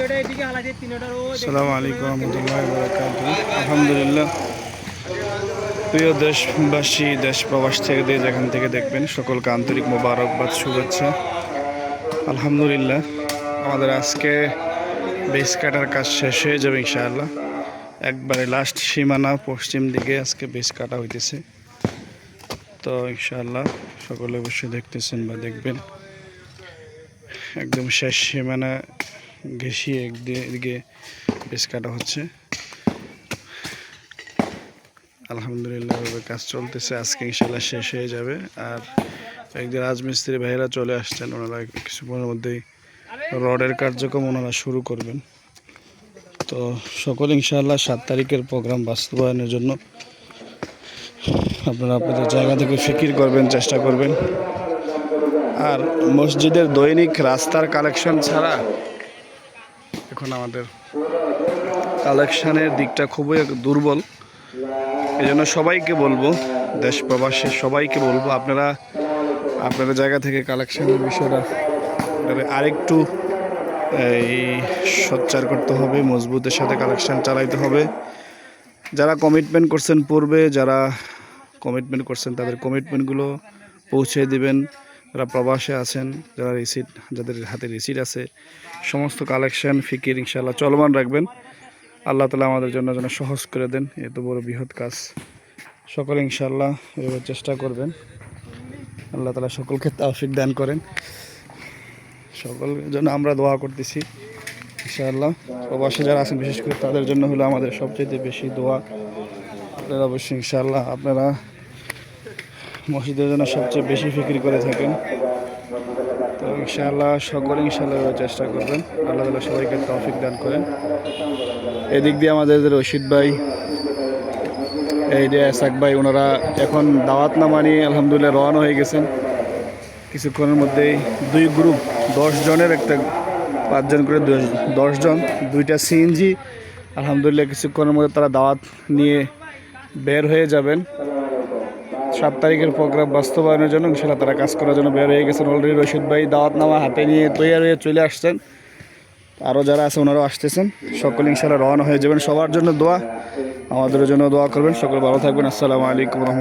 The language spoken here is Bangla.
আসসালামু আলাইকুম রহমতুল্লাহ বারাকাতুহু। আলহামদুলিল্লাহ, প্রিয় দেশবাসী, দেশ প্রবাস থেকে যেখান থেকে দেখবেন সকলকে আন্তরিক মোবারকবাদ, শুভেচ্ছা। আলহামদুলিল্লাহ, আমাদের আজকে বেস কাটার কাজ শেষ হয়ে যাবে ইনশাআল্লাহ। একবারে লাস্ট সীমানা পশ্চিম দিকে আজকে বেস কাটা হইতেছে। তো ইনশাআল্লাহ সকলে অবশ্যই দেখতেছেন বা দেখবেন। একদম শেষ সীমানা ঘেঁষিয়ে একদিকে বেস কাটা হচ্ছে। আলহামদুলিল্লাহ কাজ চলতেছে, আজকে ইনশাআল্লাহ শেষ হয়ে যাবে। আর একদিন রাজমিস্ত্রি ভাইয়েরা চলে আসছেন, ওনারা কিছুক্ষণের মধ্যেই রডের কার্যক্রম ওনারা শুরু করবেন। তো সকলে ইনশাআল্লাহ 7 তারিখের প্রোগ্রাম বাস্তবায়নের জন্য আপনারা আপনাদের জায়গা থেকে ফিকির করবেন, চেষ্টা করবেন। আর মসজিদের দৈনিক রাস্তার কালেকশন ছাড়া এখন আমাদের কালেকশানের দিকটা খুবই দুর্বল। এই জন্য সবাইকে বলবো, দেশ প্রবাসী সবাইকে বলবো, আপনারা আপনাদের জায়গা থেকে কালেকশানের বিষয়টা আরেকটু সোচ্চার করতে হবে, মজবুতের সাথে কালেকশান চালাইতে হবে। যারা কমিটমেন্ট করছেন পূর্বে, যারা কমিটমেন্ট করছেন তাদের কমিটমেন্টগুলো পৌঁছে দিবেন। যারা প্রবাসে আছেন, যারা রিসিট, যাদের হাতে রিসিট আছে, সমস্ত কালেকশান ফিকির ইনশাআল্লাহ চলমান রাখবেন। আল্লাহ তাআলা আমাদের জন্য যেন সহজ করে দেন এত বড় বৃহৎ কাজ। সকলে ইনশাআল্লাহ এভাবে চেষ্টা করবেন। আল্লাহ তাআলা সকলকে তৌফিক দান করেন। সকলের জন্য আমরা দোয়া করতেছি ইনশাআল্লাহ। প্রবাসে যারা আছেন বিশেষ করে তাদের জন্য হলো আমাদের সবচেয়ে বেশি দোয়া। আপনারা অবশ্যই ইনশাআল্লাহ আপনারা মসজিদের জন্য সবচেয়ে বেশি ফিকির করে থাকেন। তো ইনশাআল্লাহ সকলে ইনশাআল্লাহ চেষ্টা করবেন। আল্লাহ তাআলা সবাইকে তৌফিক দান করেন। এদিক দিয়ে আমাদের রশিদ ভাই, এই যে এসাক ভাই, ওনারা এখন দাওয়াতনামা নিয়ে আলহামদুলিল্লাহ রওনা হয়ে গেছেন। কিছুক্ষণের মধ্যেই 2 গ্রুপ 10 জনের, একটা 5 জন করে 10 জন, 2টা সিএনজি আলহামদুলিল্লাহ কিছুক্ষণের মধ্যে তারা দাওয়াত নিয়ে বের হয়ে যাবেন। 7 তারিখের প্রোগ্রাম বাস্তবায়নের জন্য ইনশাআল্লাহ তারা কাজ করার জন্য বের হয়ে গেছেন। অলরেডি রশিদ ভাই দাওয়াতনামা হাতে নিয়ে তৈরি হয়ে চলে আসছেন। আরও যারা আছে ওনারাও আসতেছেন। সকলে ইনশাআল্লাহ রওনা হয়ে যাবেন। সবার জন্য দোয়া, আমাদের জন্য দোয়া করবেন। সকলে ভালো থাকবেন। আসসালামু আলাইকুম।